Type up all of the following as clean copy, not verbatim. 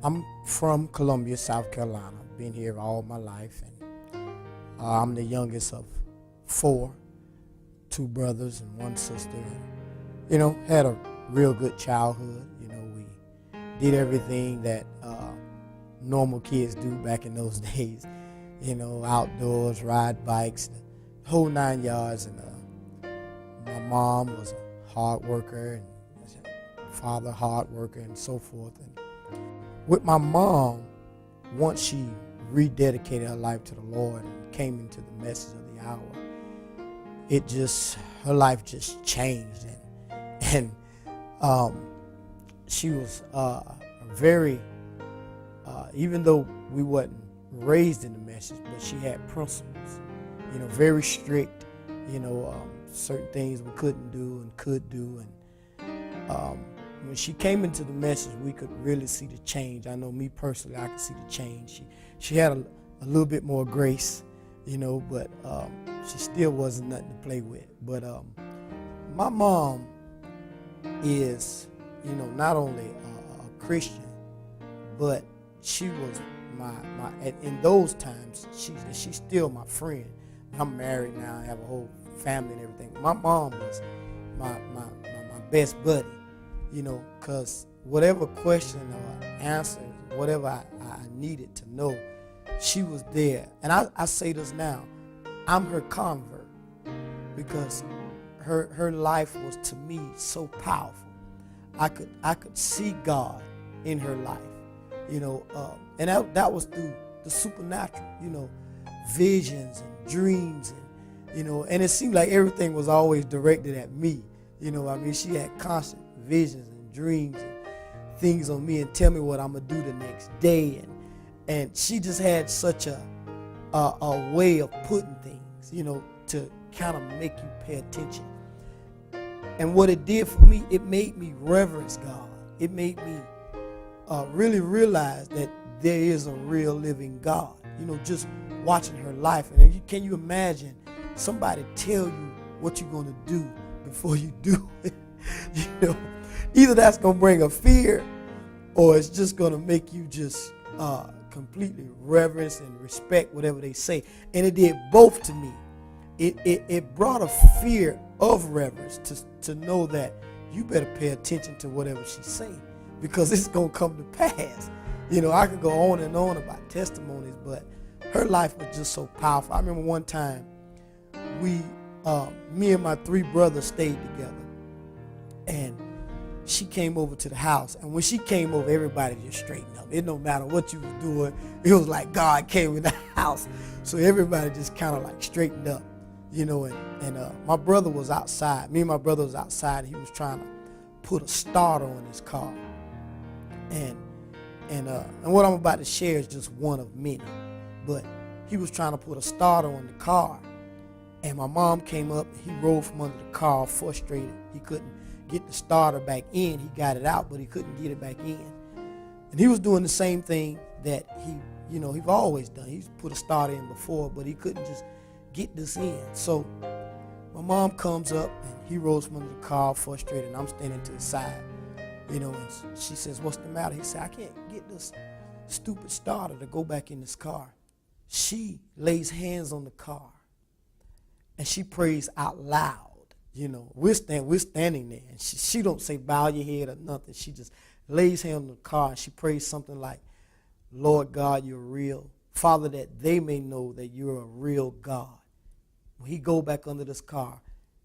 I'm from Columbia, South Carolina. Been here all my life, and I'm the youngest of four, two brothers and one sister. And, had a real good childhood. We did everything that normal kids do back in those days. Outdoors, ride bikes, the whole 9 yards. And my mom was a hard worker, and father hard worker, and so forth. And with my mom, once she rededicated her life to the Lord and came into the message of the hour, her life just changed. And she was very, even though we wasn't raised in the message, but she had principles, very strict, certain things we couldn't do and could do. And when she came into the message, we could really see the change. I know me personally, I could see the change. She had a little bit more grace, but she still wasn't nothing to play with. But my mom is, not only a Christian, but she was my in those times, she's still my friend. I'm married now, I have a whole family and everything. My mom was my best buddy, because whatever question or answer, whatever I needed to know, she was there. And I say this now, I'm her convert, because her life was to me so powerful. I could see God in her life, and that was through the supernatural, visions and dreams, and it seemed like everything was always directed at me. She had constant visions and dreams and things on me and tell me what I'm gonna do the next day, and she just had such a way of putting things, to kind of make you pay attention. And what it did for me, it made me reverence God. It made me really realize that there is a real living God. Just watching her life. And can you imagine somebody tell you what you're going to do before you do it? Either that's going to bring a fear, or it's just going to make you just completely reverence and respect whatever they say. And it did both to me. It brought a fear of reverence to know that you better pay attention to whatever she's saying, because it's going to come to pass. I could go on and on about testimonies, but her life was just so powerful. I remember one time me and my three brothers stayed together, and she came over to the house. And when she came over, everybody just straightened up. It no matter what you was doing, it was like God came in the house. So everybody just kind of like straightened up, and my brother was outside. Me and my brother was outside, and he was trying to put a starter on his car. And what I'm about to share is just one of many. But he was trying to put a starter on the car, and my mom came up, and he rolled from under the car frustrated. He couldn't get the starter back in. He got it out, but he couldn't get it back in. And he was doing the same thing that he's always done. He's put a starter in before, but he couldn't just get this in. So my mom comes up, and he rolls from under the car frustrated, and I'm standing to the side, and she says, "What's the matter?" He said, "I can't get this stupid starter to go back in this car." She lays hands on the car, and she prays out loud. We're standing there, and she don't say bow your head or nothing. She just lays hands on the car, and she prays something like, "Lord God, you're real. Father, that they may know that you're a real God. When he go back under this car,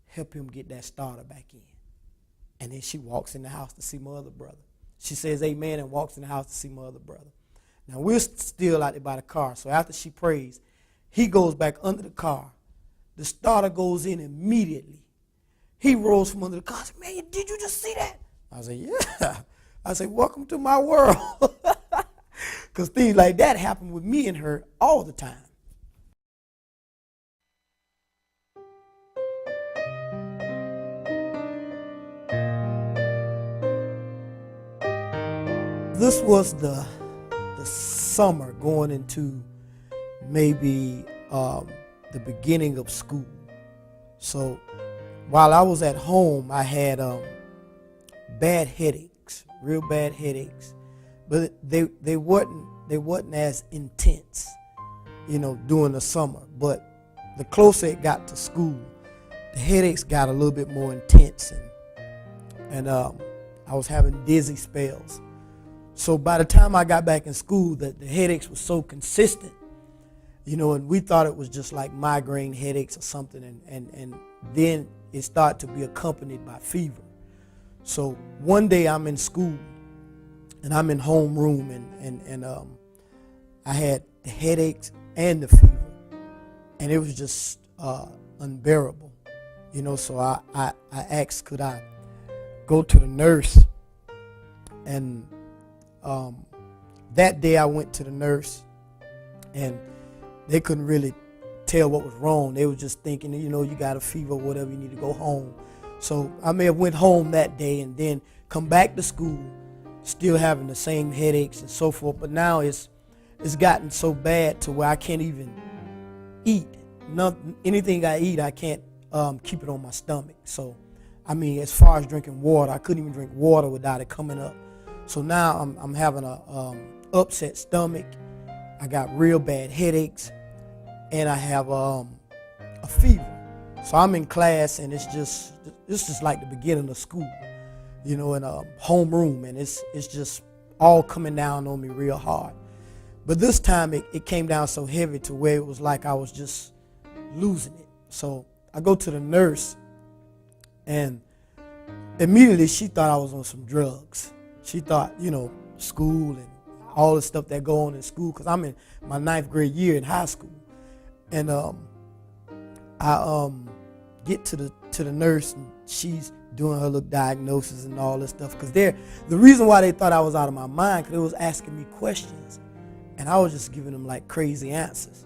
help him get that starter back in." And then she walks in the house to see my other brother. She says amen and walks in the house to see my other brother. Now, we're still out there by the car. So after she prays, he goes back under the car. The starter goes in immediately. He rolls from under the car. I said, "Man, did you just see that?" I said, "Yeah." I said, "Welcome to my world." Because things like that happen with me and her all the time. This was the summer going into maybe the beginning of school. So while I was at home, I had bad headaches, real bad headaches, but they wasn't as intense, during the summer. But the closer it got to school, the headaches got a little bit more intense, and I was having dizzy spells. So by the time I got back in school, the headaches were so consistent, and we thought it was just like migraine headaches or something, and then it started to be accompanied by fever. So one day I'm in school, and I'm in homeroom, and I had the headaches and the fever, and it was just unbearable, So I asked, could I go to the nurse, and that day I went to the nurse, and they couldn't really tell what was wrong. They were just thinking, you got a fever or whatever, you need to go home. So I may have went home that day and then come back to school still having the same headaches and so forth. But now it's gotten so bad to where I can't even eat. Anything I eat, I can't keep it on my stomach. So, as far as drinking water, I couldn't even drink water without it coming up. So now I'm having a upset stomach. I got real bad headaches, and I have a fever. So I'm in class, and it's just like the beginning of school, in a homeroom, and it's just all coming down on me real hard. But this time it came down so heavy to where it was like I was just losing it. So I go to the nurse, and immediately she thought I was on some drugs. She thought, school and all the stuff that go on in school, because I'm in my 9th grade year in high school. And I get to the nurse, and she's doing her little diagnosis and all this stuff, because the reason why they thought I was out of my mind, because they was asking me questions, and I was just giving them like crazy answers.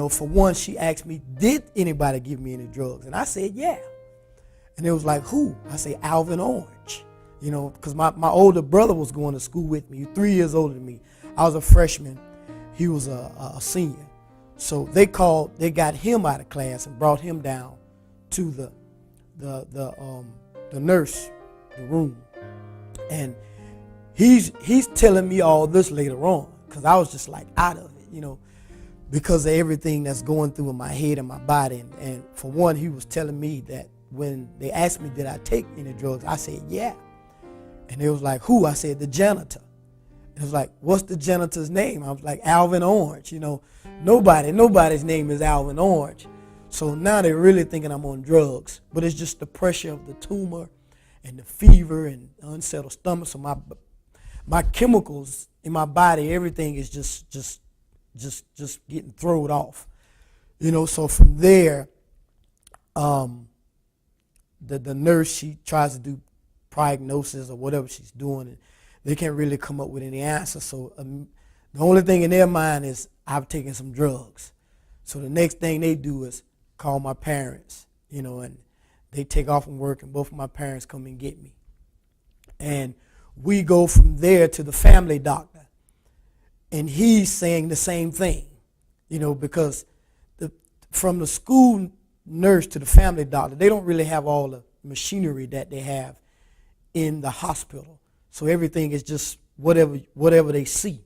For one, she asked me, did anybody give me any drugs? And I said, yeah. And it was like, who? I say, Alvin Orange. Because my older brother was going to school with me. He was 3 years older than me. I was a freshman. He was a senior. So they got him out of class and brought him down to the nurse, the room. And he's telling me all this later on, because I was just like out of it, because of everything that's going through in my head and my body. And for one, he was telling me that when they asked me, did I take any drugs? I said, yeah. And it was like, who? I said, the janitor. It was like, what's the janitor's name? I was like, Alvin Orange. Nobody's name is Alvin Orange. So now they're really thinking I'm on drugs. But it's just the pressure of the tumor and the fever and unsettled stomach. So my chemicals in my body, everything is just getting thrown off. So from there, the nurse, she tries to do prognosis or whatever she's doing, and they can't really come up with any answer. So the only thing in their mind is I've taken some drugs. So the next thing they do is call my parents, and they take off from work, and both of my parents come and get me. And we go from there to the family doctor, and he's saying the same thing, because from the school nurse to the family doctor, they don't really have all the machinery that they have in the hospital. So everything is just whatever they see.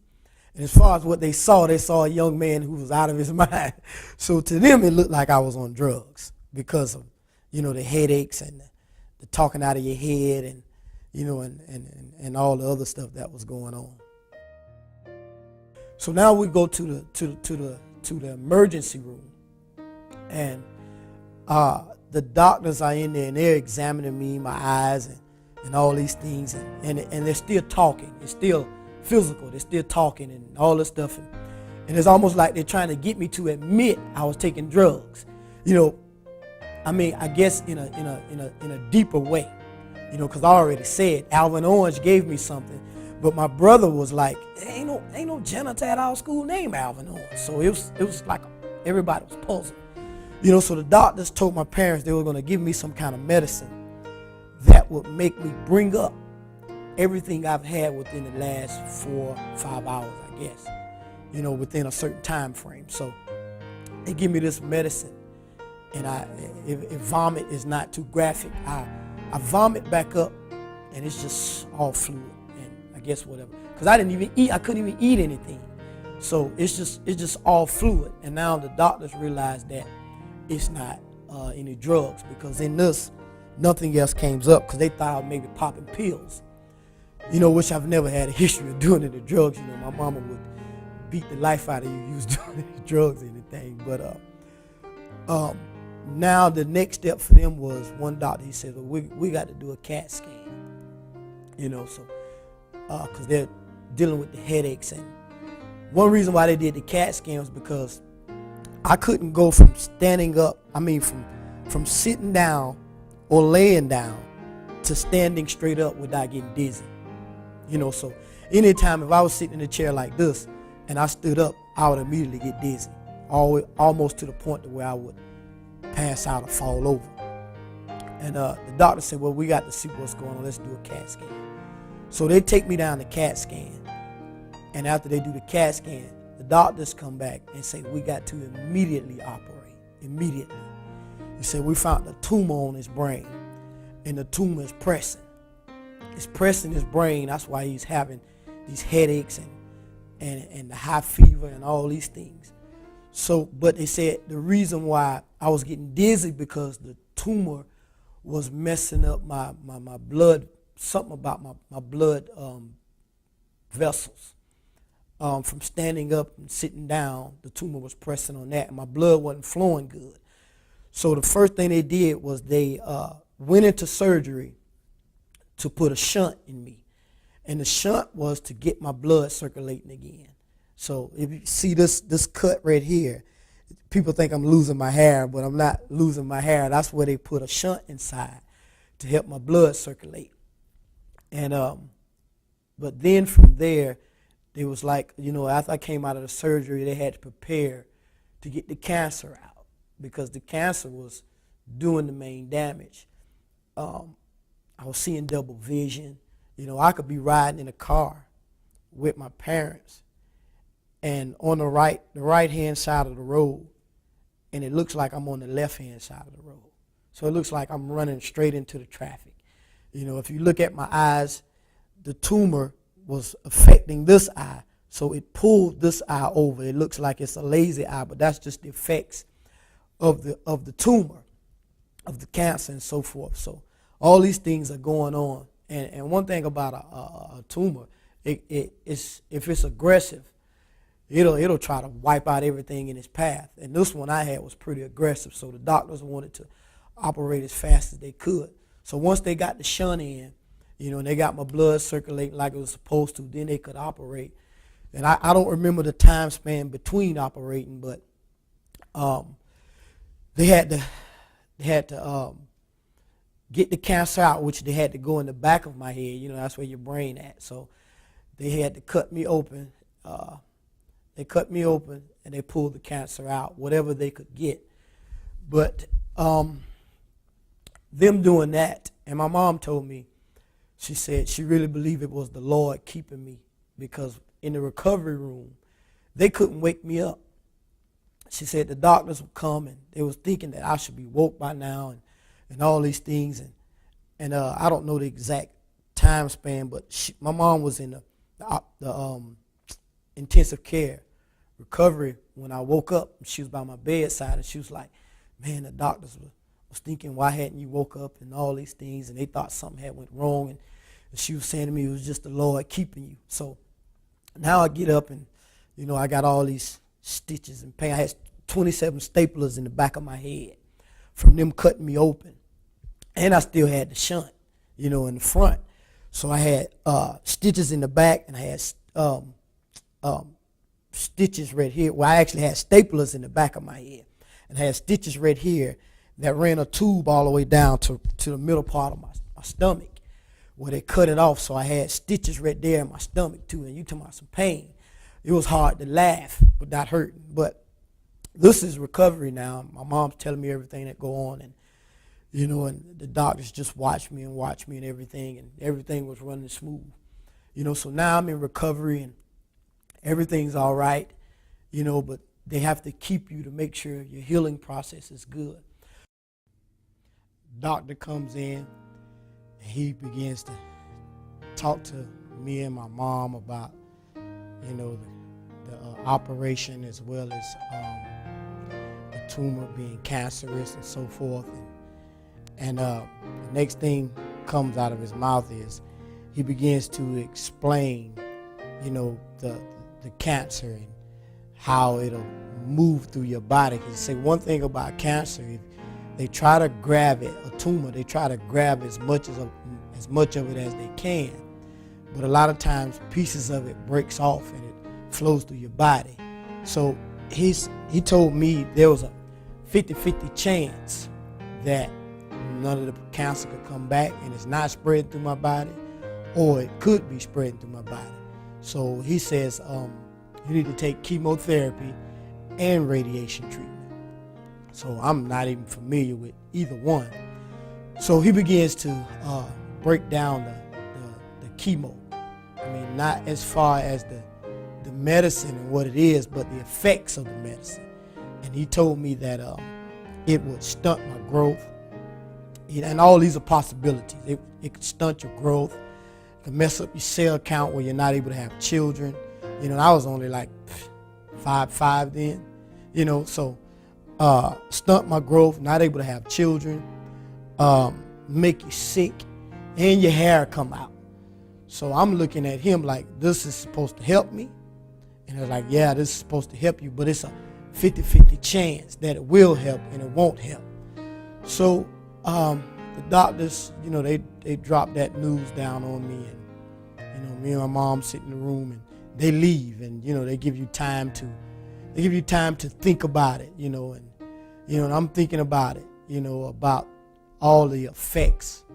And as far as what they saw a young man who was out of his mind. So to them, it looked like I was on drugs because of, the headaches and the talking out of your head and, and all the other stuff that was going on. So now we go to the emergency room, and the doctors are in there, and they're examining me, my eyes, and all these things, and they're still talking. It's still physical. They're still talking and all this stuff, and it's almost like they're trying to get me to admit I was taking drugs. I guess in a deeper way, because I already said Alvin Orange gave me something, but my brother was like, ain't no janitor at our school named Alvin Orange. So it was like everybody was puzzled. So the doctors told my parents they were going to give me some kind of medicine that would make me bring up everything I've had within the last 4-5 hours, I guess, within a certain time frame. So they give me this medicine, and if vomit is not too graphic, I vomit back up, and it's just all fluid, and I guess whatever. because I didn't even eat. I couldn't even eat anything. So it's just all fluid. And now the doctors realize that it's not any drugs, because in this, nothing else came up, because they thought I was maybe popping pills, which I've never had a history of doing any drugs. My mama would beat the life out of you. You was doing any drugs or anything. But now the next step for them was, one doctor, he said, well, we got to do a CAT scan, so because they're dealing with the headaches. And one reason why they did the CAT scan was because I couldn't go from standing up, from sitting down or laying down to standing straight up without getting dizzy. So anytime if I was sitting in a chair like this and I stood up, I would immediately get dizzy, almost to the point to where I would pass out or fall over. And the doctor said, well, we got to see what's going on. Let's do a CAT scan. So they take me down to CAT scan. And after they do the CAT scan, the doctors come back and say, we got to immediately operate. Immediately. He said, we found a tumor on his brain, and the tumor is pressing. It's pressing his brain. That's why he's having these headaches and the high fever and all these things. So, but they said the reason why I was getting dizzy, because the tumor was messing up my blood, something about my blood vessels. From standing up and sitting down, the tumor was pressing on that, and my blood wasn't flowing good. So the first thing they did was they went into surgery to put a shunt in me. And the shunt was to get my blood circulating again. So if you see this cut right here, people think I'm losing my hair, but I'm not losing my hair. That's where they put a shunt inside to help my blood circulate. And but then from there, they was like, after I came out of the surgery, they had to prepare to get the cancer out, because the cancer was doing the main damage. I was seeing double vision. I could be riding in a car with my parents, and on the right-hand side of the road, and it looks like I'm on the left-hand side of the road. So it looks like I'm running straight into the traffic. If you look at my eyes, the tumor was affecting this eye, so it pulled this eye over. It looks like it's a lazy eye, but that's just the effects of the tumor, of the cancer and so forth. So all these things are going on. And one thing about a tumor, it's if it's aggressive, it'll try to wipe out everything in its path. And this one I had was pretty aggressive, so the doctors wanted to operate as fast as they could. So once they got the shunt in, and they got my blood circulating like it was supposed to, then they could operate. And I don't remember the time span between operating, but they had to get the cancer out, which they had to go in the back of my head. That's where your brain at. So they had to cut me open. They cut me open and they pulled the cancer out, whatever they could get. But them doing that, and my mom told me, she said she really believed it was the Lord keeping me, because in the recovery room, they couldn't wake me up. She said the doctors would come and they was thinking that I should be woke by now and all these things. And I don't know the exact time span, but my mom was in the intensive care recovery when I woke up. She was by my bedside, and she was like, man, the doctors was thinking, why hadn't you woke up and all these things, and they thought something had went wrong. And she was saying to me, it was just the Lord keeping you. So now I get up and, I got all these stitches and pain. I had 27 staplers in the back of my head from them cutting me open. And I still had the shunt, in the front. So I had stitches in the back, and I had stitches right here. Well, I actually had staplers in the back of my head. And I had stitches right here that ran a tube all the way down to the middle part of my stomach, where they cut it off. So I had stitches right there in my stomach too. And you talking about some pain. It was hard to laugh without hurting. But this is recovery now. My mom's telling me everything that go on, and and the doctors just watch me and everything was running smooth. So now I'm in recovery and everything's all right, but they have to keep you to make sure your healing process is good. Doctor comes in, and he begins to talk to me and my mom about, the operation, as well as the tumor being cancerous and so forth. And the next thing comes out of his mouth is he begins to explain, the cancer and how it'll move through your body. Because say one thing about cancer, if they try to grab it, a tumor, they try to grab as much of it as they can. But a lot of times pieces of it breaks off and it flows through your body. So he told me there was a 50-50 chance that none of the cancer could come back and it's not spreading through my body, or it could be spreading through my body. So he says you need to take chemotherapy and radiation treatment. So I'm not even familiar with either one. So he begins to break down the chemo. I mean, not as far as the medicine and what it is, but the effects of the medicine. And he told me that it would stunt my growth. And all these are possibilities. It could stunt your growth. It could mess up your cell count where you're not able to have children. I was only like 5'5" then. So stunt my growth, not able to have children, make you sick, and your hair come out. So I'm looking at him like, this is supposed to help me. And I was like, yeah, this is supposed to help you, but it's a 50-50 chance that it will help and it won't help. So the doctors, they dropped that news down on me, and me and my mom sit in the room and they leave, and they give you time to think about it, and I'm thinking about it, about all the effects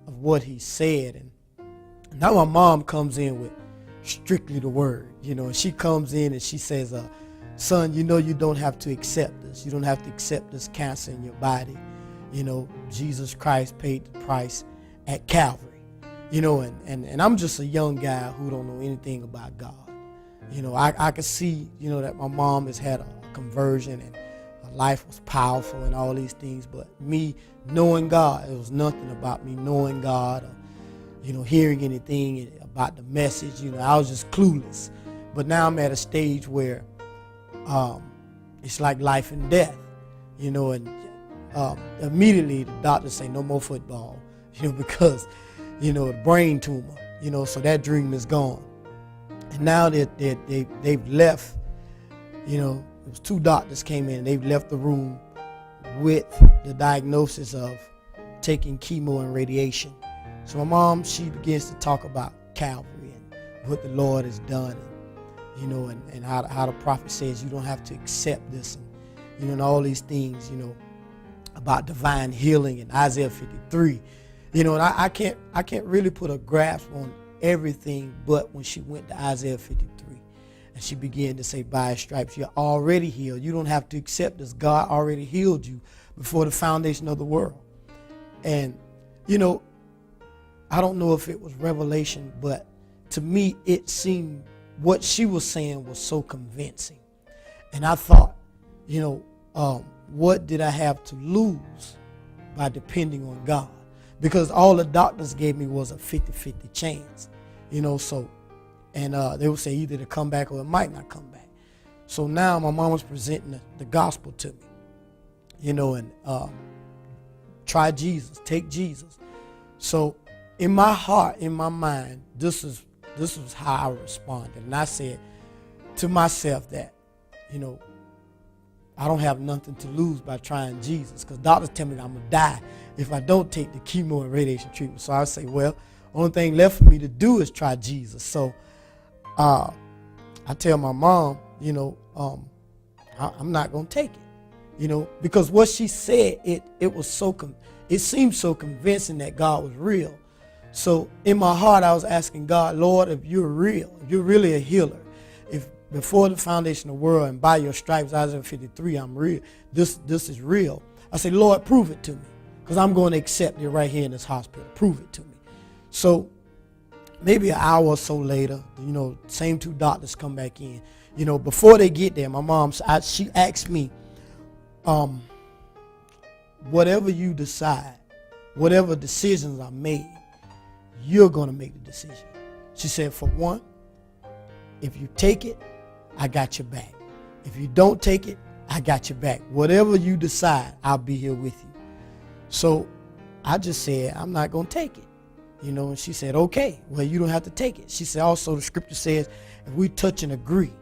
of what he said. And now my mom comes in with strictly the word, and she comes in and she says, son, you don't have to accept this. You don't have to accept this cancer in your body. Jesus Christ paid the price at Calvary, and I'm just a young guy who don't know anything about God. I could see, that my mom has had a conversion and her life was powerful and all these things, but me knowing God, it was nothing about me knowing God or, hearing anything about the message. I was just clueless. But now I'm at a stage where it's like life and death, and immediately the doctors say no more football, because, the brain tumor, so that dream is gone. And now that they've left, it was 2 doctors came in and they've left the room with the diagnosis of taking chemo and radiation. So my mom, she begins to talk about Calvary and what the Lord has done, and how the prophet says you don't have to accept this, and and all these things, about divine healing in Isaiah 53, and I can't really put a grasp on everything, but when she went to Isaiah 53 and she began to say, by his stripes you're already healed. You don't have to accept this. God already healed you before the foundation of the world. And I don't know if it was revelation, but to me it seemed what she was saying was so convincing. And I thought, what did I have to lose by depending on God? Because all the doctors gave me was a 50-50 chance, so, and they would say either to come back or it might not come back. So now my mom was presenting the gospel to me, and try Jesus, take Jesus. So in my heart, in my mind, this was how I responded. And I said to myself that, I don't have nothing to lose by trying Jesus, because doctors tell me I'm going to die if I don't take the chemo and radiation treatment. So I say, well, only thing left for me to do is try Jesus. So I tell my mom, I'm not going to take it, because what she said, it was it seemed so convincing that God was real. So in my heart, I was asking God, Lord, if you're real, if you're really a healer, if before the foundation of the world and by your stripes, Isaiah 53, I'm real, this is real. I say, Lord, prove it to me, because I'm going to accept it right here in this hospital. Prove it to me. So maybe an hour or so later, same 2 doctors come back in. Before they get there, my mom, she asked me, whatever you decide, whatever decisions are made, you're going to make the decision. She said, for one, if you take it, I got your back. If you don't take it, I got your back. Whatever you decide, I'll be here with you. So I just said, I'm not going to take it. And she said, okay, well, you don't have to take it. She said, also, the scripture says, if we touch and agree,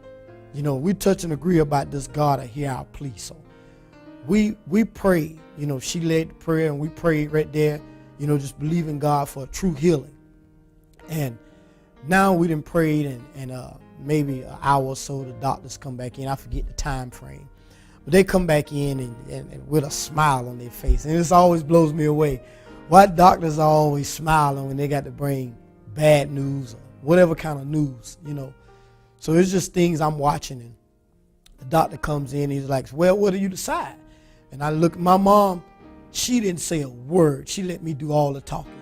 we touch and agree about this, God will hear our plea. So we prayed, she led the prayer, and we prayed right there, just believing God for a true healing. And now we done prayed, and maybe an hour or so, the doctors come back in. I forget the time frame. But they come back in and with a smile on their face. And this always blows me away. Why doctors are always smiling when they got to bring bad news or whatever kind of news, So it's just things I'm watching. And the doctor comes in, he's like, well, what do you decide? And I look at my mom. She didn't say a word. She let me do all the talking,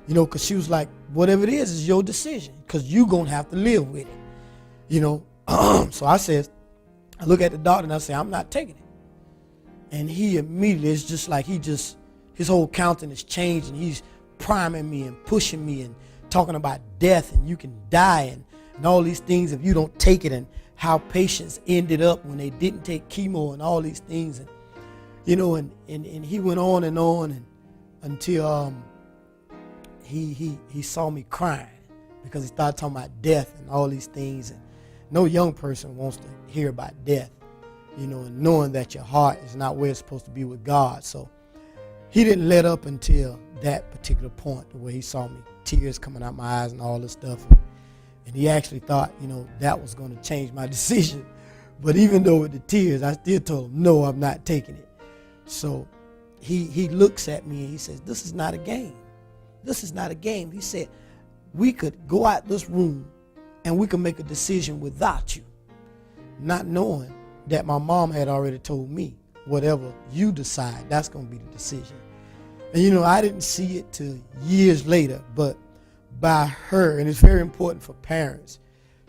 because she was like, whatever it is your decision, because you're going to have to live with it, So I look at the doctor and I say, I'm not taking it. And he immediately, it's just like his whole countenance changed, and he's priming me and pushing me and talking about death, and you can die, and all these things if you don't take it, and how patients ended up when they didn't take chemo and all these things. And and he went on and until he saw me crying, because he started talking about death and all these things. And no young person wants to hear about death, and knowing that your heart is not where it's supposed to be with God. So he didn't let up until that particular point where he saw me, tears coming out my eyes and all this stuff. And he actually thought, that was going to change my decision. But even though with the tears, I still told him, no, I'm not taking it. So he looks at me and he says, this is not a game. This is not a game. He said, we could go out this room and we could make a decision without you. Not knowing that my mom had already told me, whatever you decide, that's going to be the decision. And I didn't see it till years later, but by her, and it's very important for parents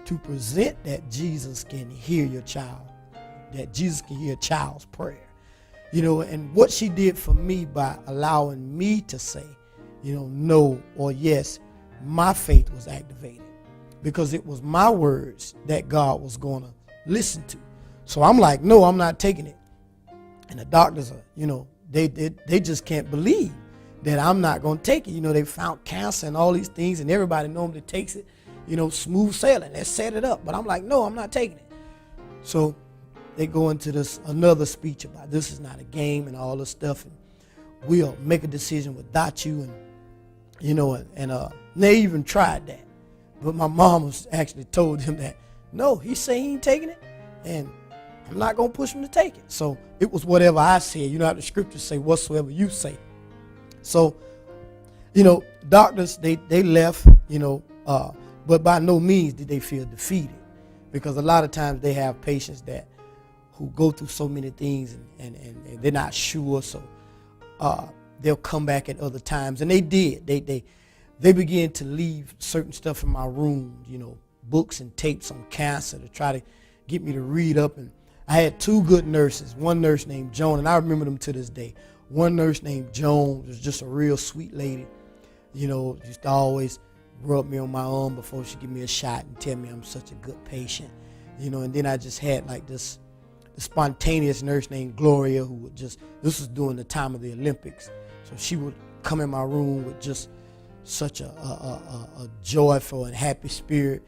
to present that Jesus can hear your child, that Jesus can hear a child's prayer. And what she did for me by allowing me to say, no or yes, my faith was activated, because it was my words that God was going to listen to. So I'm like, no, I'm not taking it. And the doctors are, they just can't believe that I'm not going to take it. They found cancer and all these things, and everybody normally takes it, smooth sailing. They set it up. But I'm like, no, I'm not taking it. So they go into this another speech about this is not a game and all this stuff, and we'll make a decision without you. And they even tried that. But my mom was actually told him that, no, he say he ain't taking it, and I'm not going to push him to take it. So it was whatever I said. How the scriptures say, whatsoever you say. So, doctors, they left, but by no means did they feel defeated, because a lot of times they have patients who go through so many things and they're not sure. So they'll come back at other times. And they did. They began to leave certain stuff in my room, books and tapes on cancer to try to get me to read up. And I had two good nurses, one nurse named Joan, and I remember them to this day. One nurse named Joan was just a real sweet lady, used to always rub me on my arm before she give me a shot and tell me I'm such a good patient, and then I just had like this spontaneous nurse named Gloria, who would this was during the time of the Olympics. So she would come in my room with just such a joyful and happy spirit,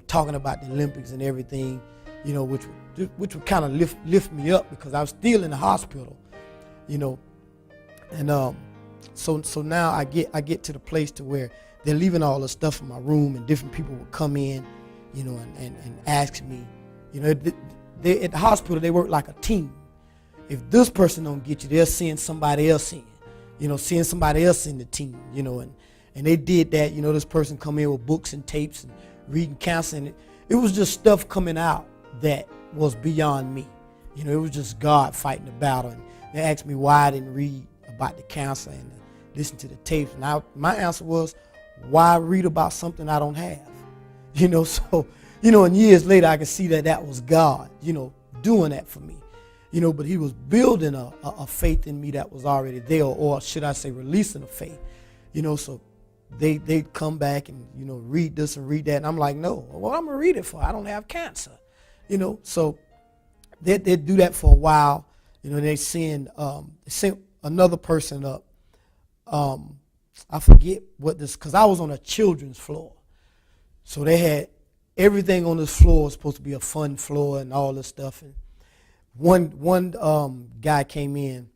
talking about the Olympics and everything, which would kind of lift me up, because I was still in the hospital, And so now I get to the place to where they're leaving all the stuff in my room, and different people will come in, and ask me, they at the hospital, they work like a team. If this person don't get you, they'll send somebody else in, send somebody else in the team, and they did that. This person come in with books and tapes and reading cancer, and it was just stuff coming out that was beyond me. It was just God fighting the battle. And they asked me why I didn't read about the cancer and listen to the tapes. And my answer was, why read about something I don't have? So, and years later I could see that was God, doing that for me. But he was building a faith in me that was already there, or should I say releasing a faith. So they'd come back and, read this and read that. And I'm like, no, what I'm going to read it for? I don't have cancer. So they'd do that for a while. They sent another person up. I forget what this, because I was on a children's floor. So they had everything on this floor was supposed to be a fun floor and all this stuff. And one guy came in.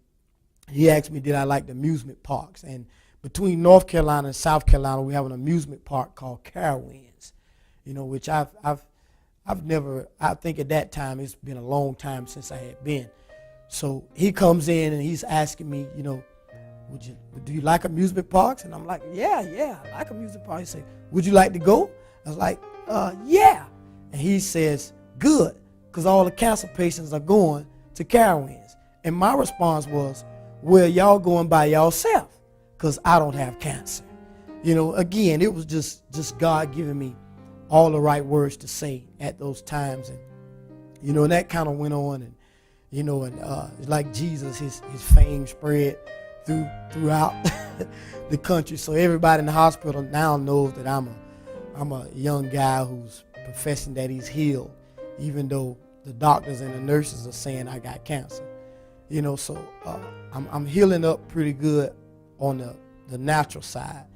He asked me, did I like the amusement parks? And between North Carolina and South Carolina, we have an amusement park called Carowinds, which I've never, I think at that time, it's been a long time since I had been. So he comes in and he's asking me, do you like amusement parks? And I'm like, yeah, I like amusement parks. He said, would you like to go? I was like, yeah. And he says, good, because all the cancer patients are going to Carowinds. And my response was, well, y'all going by yourself, because I don't have cancer. Again, it was just God giving me all the right words to say at those times. And, and that kind of went on. And, like Jesus, his fame spread throughout the country. So everybody in the hospital now knows that I'm a young guy who's professing that he's healed, even though the doctors and the nurses are saying I got cancer. So I'm healing up pretty good on the natural side.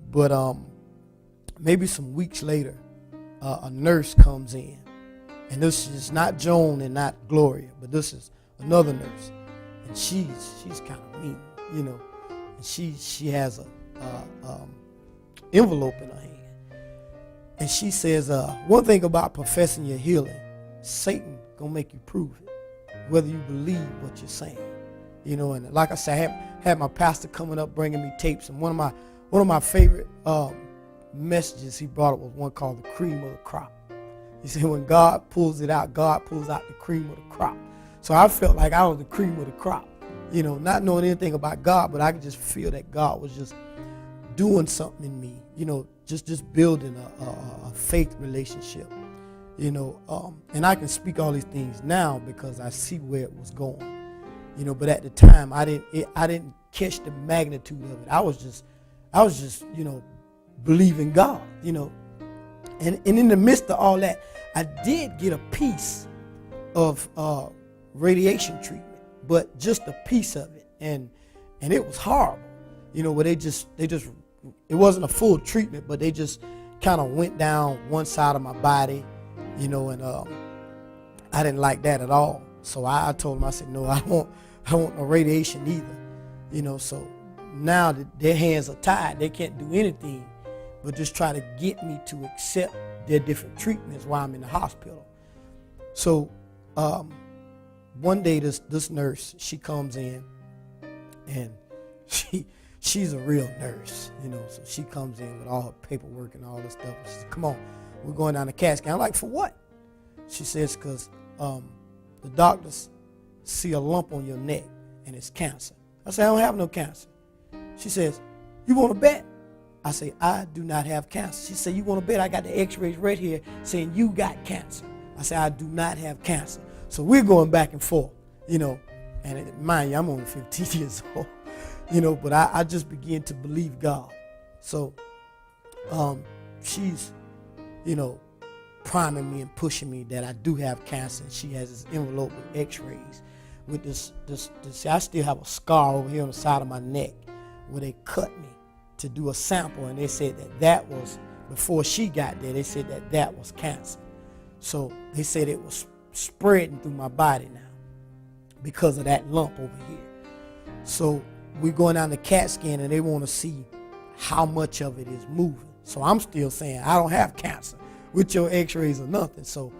But maybe some weeks later, a nurse comes in. And this is not Joan and not Gloria, but this is another nurse. And she's kind of mean, And she has a envelope in her hand. And she says, one thing about professing your healing, Satan gonna make you prove it, whether you believe what you're saying. And like I said, I had my pastor coming up bringing me tapes, and one of my favorite messages he brought up was one called the cream of the crop. He said when God pulls it out, God pulls out the cream of the crop. So I felt like I was the cream of the crop, not knowing anything about God, but I could just feel that God was just doing something in me, just building a faith relationship, and I can speak all these things now because I see where it was going, but at the time I didn't catch the magnitude of it. I was just believing God, and in the midst of all that, I did get a piece of radiation treatment, but just a piece of it, and it was horrible, where they just it wasn't a full treatment, but they just kind of went down one side of my body, and I didn't like that at all. So I told them, I said, no, I don't want no radiation either, so now their hands are tied. They can't do anything but just try to get me to accept their different treatments while I'm in the hospital. So one day this nurse, she comes in, and she's a real nurse, so she comes in with all her paperwork and all this stuff. She says, come on, we're going down the CAT scan. I'm like, for what? She says, because the doctors see a lump on your neck and it's cancer. I said, I don't have no cancer. She says, you want to bet? I say, I do not have cancer. She said, you want to bet? I got the x-rays right here saying you got cancer. I said, I do not have cancer. So we're going back and forth, and mind you, I'm only 15 years old, but I just began to believe God. So she's, priming me and pushing me that I do have cancer. And she has this envelope with x-rays with this, I still have a scar over here on the side of my neck where they cut me to do a sample, and they said that was, before she got there, they said that was cancer. So they said it was spreading through my body now because of that lump over here. So we're going down the CAT scan, and they want to see how much of it is moving. So I'm still saying I don't have cancer with your x-rays or nothing. So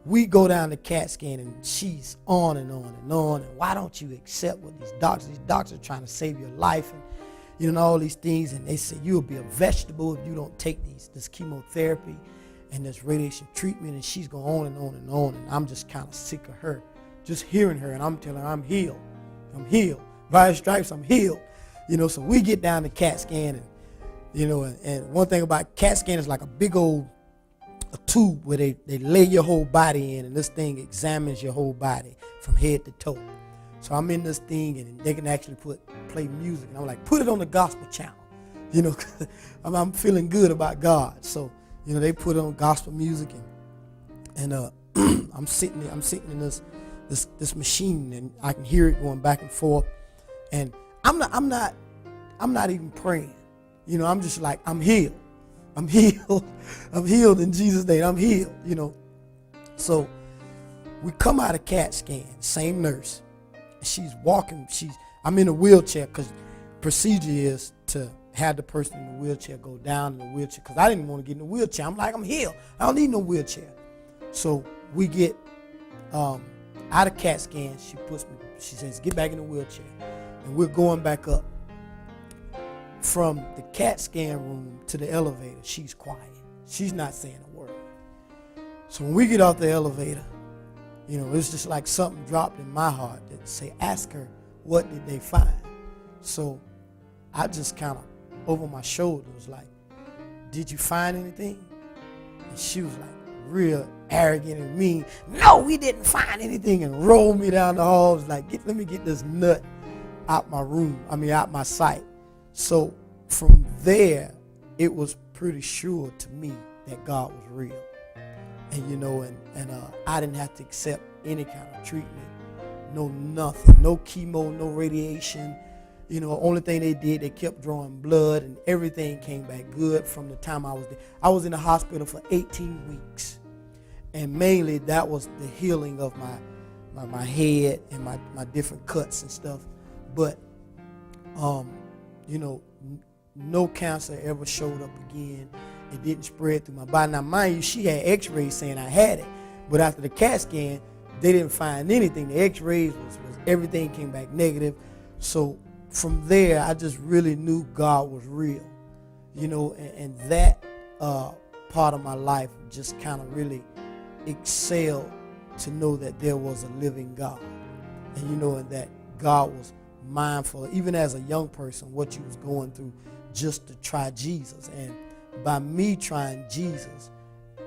we go down the CAT scan, and she's on and on and on. And why don't you accept what these doctors are trying to save your life, and all these things. And they say you'll be a vegetable if you don't take this chemotherapy and this radiation treatment. And she's going on and on and on. And I'm just kind of sick of her, just hearing her. And I'm telling her I'm healed. By her stripes, I'm healed. So we get down the CAT scan, and and one thing about CAT scan is like a big old a tube where they lay your whole body in, and this thing examines your whole body from head to toe. So I'm in this thing, and they can actually play music, and I'm like, put it on the gospel channel. you know, I'm feeling good about God. So, you know, they put on gospel music, and I'm sitting in this machine, and I can hear it going back and forth, and I'm not even praying. You know, I'm just like, I'm healed. I'm healed. I'm healed in Jesus' name. I'm healed, you know. So we come out of CAT scan, same nurse. She's walking. I'm in a wheelchair because procedure is to have the person in the wheelchair go down in the wheelchair, because I didn't want to get in the wheelchair. I'm like, I'm healed. I don't need no wheelchair. So we get out of CAT scan. She says, get back in the wheelchair. And we're going back up. From the CAT scan room to the elevator, she's quiet. She's not saying a word. So when we get off the elevator, you know, it's just like something dropped in my heart that say, ask her, what did they find? So I just kind of over my shoulder was like, did you find anything? And she was like real arrogant and mean. No, we didn't find anything, and rolled me down the hall. Was like, let me get this nut out my room. Out my sight. So from there, it was pretty sure to me that God was real. And, you know, and I didn't have to accept any kind of treatment. No nothing. No chemo, no radiation. You know, only thing they did, they kept drawing blood, and everything came back good from the time I was there. I was in the hospital for 18 weeks. And mainly that was the healing of my head and my different cuts and stuff. But, you know, no cancer ever showed up again. It didn't spread through my body. Now, mind you, she had x-rays saying I had it. But after the CAT scan, they didn't find anything. The x-rays was everything came back negative. So from there, I just really knew God was real. You know, and that part of my life just kind of really excelled to know that there was a living God. And, you know, and that God was mindful, even as a young person, what you was going through just to try Jesus. And by me trying Jesus,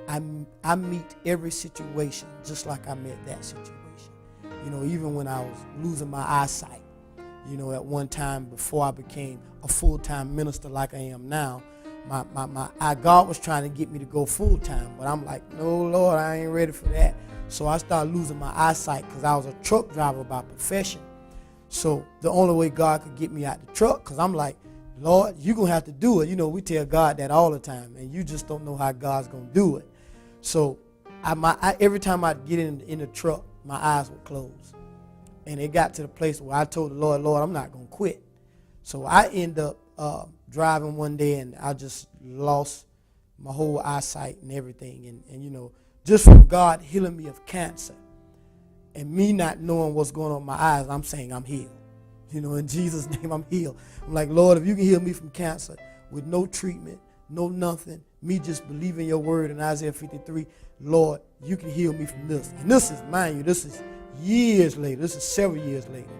I meet every situation just like I met that situation. You know, even when I was losing my eyesight, you know, at one time before I became a full-time minister like I am now, God was trying to get me to go full-time, but I'm like, no, Lord, I ain't ready for that. So I started losing my eyesight because I was a truck driver by profession. So the only way God could get me out the truck, because I'm like, Lord, you're going to have to do it. You know, we tell God that all the time, and you just don't know how God's going to do it. So every time I'd get in the truck, my eyes would close. And it got to the place where I told the Lord, I'm not going to quit. So I end up driving one day, and I just lost my whole eyesight and everything. And, you know, just from God healing me of cancer and me not knowing what's going on with my eyes, I'm saying I'm healed. You know, in Jesus' name, I'm healed. I'm like, Lord, if you can heal me from cancer with no treatment, no nothing, me just believing your word in Isaiah 53, Lord, you can heal me from this. And this is, mind you, this is years later. This is several years later.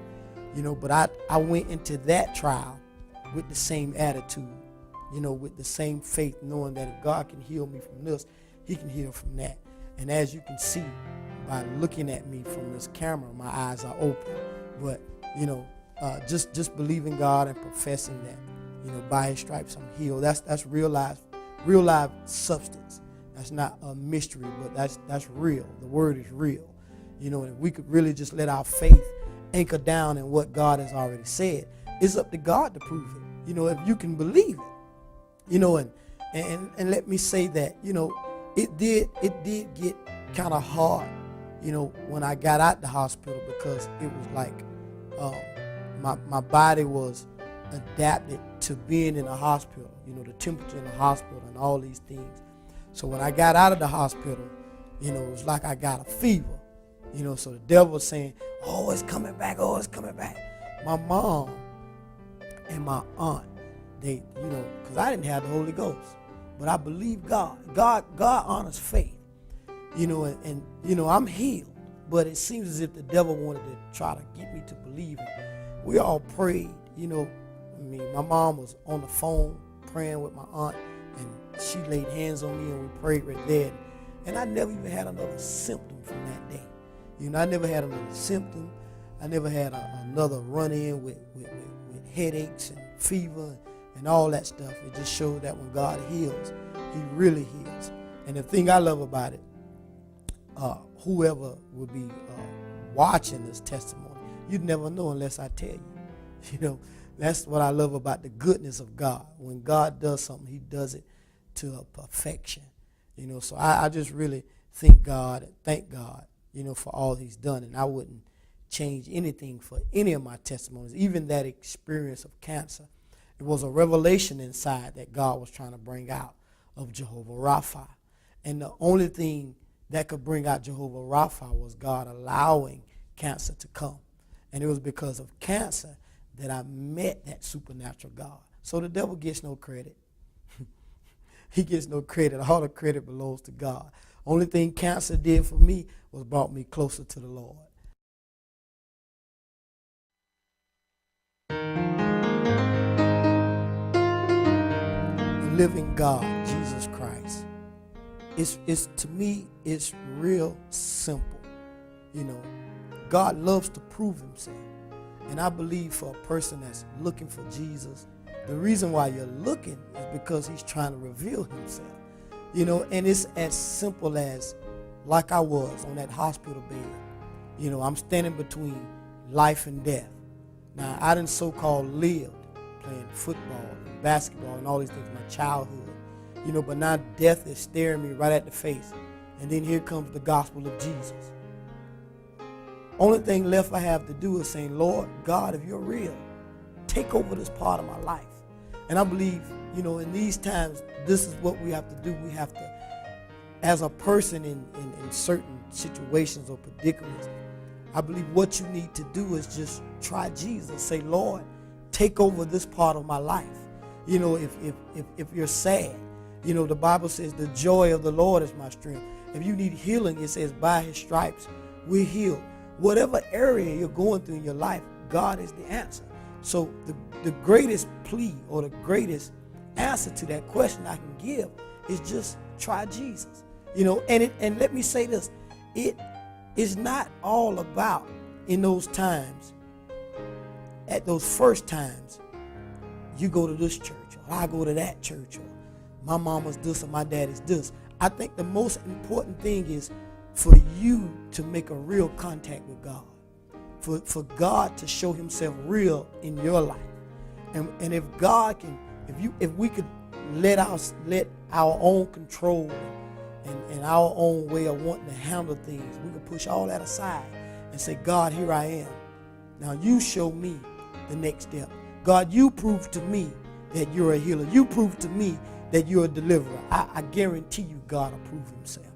You know, but I went into that trial with the same attitude, you know, with the same faith, knowing that if God can heal me from this, he can heal from that. And as you can see by looking at me from this camera, my eyes are open. But, you know, just believing God and professing that, you know, by his stripes I'm healed. That's real life substance. That's not a mystery, but that's real. The word is real. You know, and if we could really just let our faith anchor down in what God has already said, it's up to God to prove it. You know, if you can believe it. You know, and let me say that, you know, it did get kind of hard, you know, when I got out the hospital, because it was like my body was adapted to being in a hospital, you know, the temperature in the hospital and all these things. So when I got out of the hospital, you know, it was like I got a fever, you know, so the devil was saying, oh, it's coming back, oh, it's coming back. My mom and my aunt, they, you know, because I didn't have the Holy Ghost, but I believe God. God honors faith, you know, and you know, I'm healed, but it seems as if the devil wanted to try to get me to believe it. We all prayed, you know. I mean, my mom was on the phone praying with my aunt, and she laid hands on me, and we prayed right there. And I never even had another symptom from that day. You know, I never had another symptom. I never had another run-in with headaches and fever. and all that stuff. It just shows that when God heals, he really heals. And the thing I love about it, whoever will be watching this testimony, you'd never know unless I tell you. You know, that's what I love about the goodness of God. When God does something, he does it to a perfection. You know, so I just really thank God, you know, for all he's done. And I wouldn't change anything for any of my testimonies, even that experience of cancer. It was a revelation inside that God was trying to bring out of Jehovah Rapha. And the only thing that could bring out Jehovah Rapha was God allowing cancer to come. And it was because of cancer that I met that supernatural God. So the devil gets no credit. He gets no credit. All the credit belongs to God. Only thing cancer did for me was brought me closer to the Lord. The living God, Jesus Christ. It's to me, it's real simple. You know, God loves to prove himself. And I believe for a person that's looking for Jesus, the reason why you're looking is because he's trying to reveal himself. You know, and it's as simple as like I was on that hospital bed. You know, I'm standing between life and death. Now, I didn't so-called lived playing football and basketball and all these things, my childhood. You know, but now death is staring me right at the face. And then here comes the gospel of Jesus. Only thing left I have to do is saying, Lord God, if you're real, take over this part of my life. And I believe, you know, in these times, this is what we have to do. We have to, as a person in certain situations or predicaments, I believe what you need to do is just try Jesus. Say, Lord, take over this part of my life. You know, if you're sad, you know, the Bible says the joy of the Lord is my strength. If you need healing, it says by his stripes we're healed. Whatever area you're going through in your life, God is the answer. So the greatest plea or the greatest answer to that question I can give is just try Jesus. You know, and let me say this, it is not all about in those times, at those first times, you go to this church or I go to that church or my mama's this or my daddy's this. I think the most important thing is for you to make a real contact with God, for God to show himself real in your life. And if God can, if we could let our own control and our own way of wanting to handle things, we could push all that aside and say, God, here I am. Now you show me the next step. God, you prove to me that you're a healer. You prove to me that you're a deliverer. I guarantee you God will prove himself,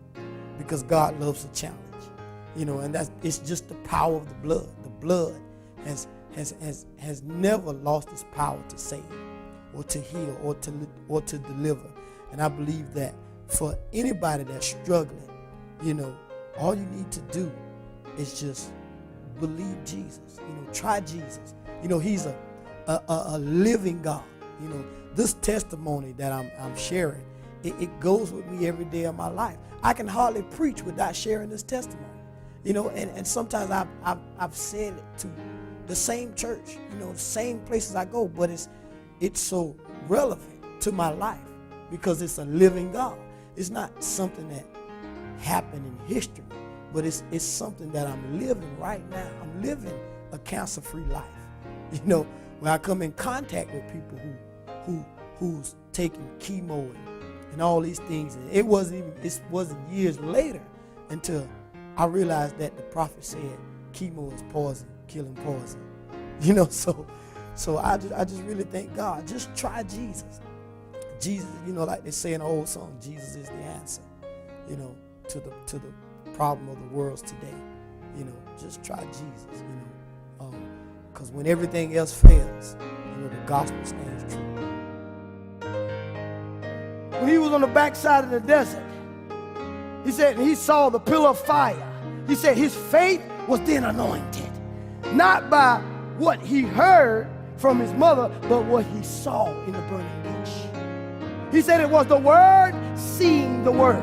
because God loves a challenge. You know, and it's just the power of the blood. The blood has never lost its power to save or to heal or to deliver. And I believe that for anybody that's struggling, you know, all you need to do is just believe Jesus. You know, try Jesus. You know, he's a living God. You know, this testimony that I'm sharing, it goes with me every day of my life. I can hardly preach without sharing this testimony. You know, and sometimes I've said it to the same church, you know, the same places I go, but it's so relevant to my life because it's a living God. It's not something that happened in history, but it's something that I'm living right now. I'm living a cancer-free life. You know, when I come in contact with people who's taking chemo and all these things, and it wasn't years later until I realized that the prophet said chemo is poison, killing poison. You know, so I just really thank God. Just try Jesus. Jesus, you know, like they say in the old song, Jesus is the answer, you know, to the problem of the world today. You know, just try Jesus, you know, because when everything else fails, you know, the gospel stands true. When he was on the backside of the desert, he said he saw the pillar of fire. He said his faith was then anointed, not by what he heard from his mother, but what he saw in the burning bush. He said it was the word seeing the word.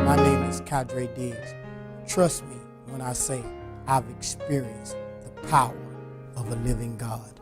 My name is Kidri Diggs. Trust me when I say I've experienced the power of a living God.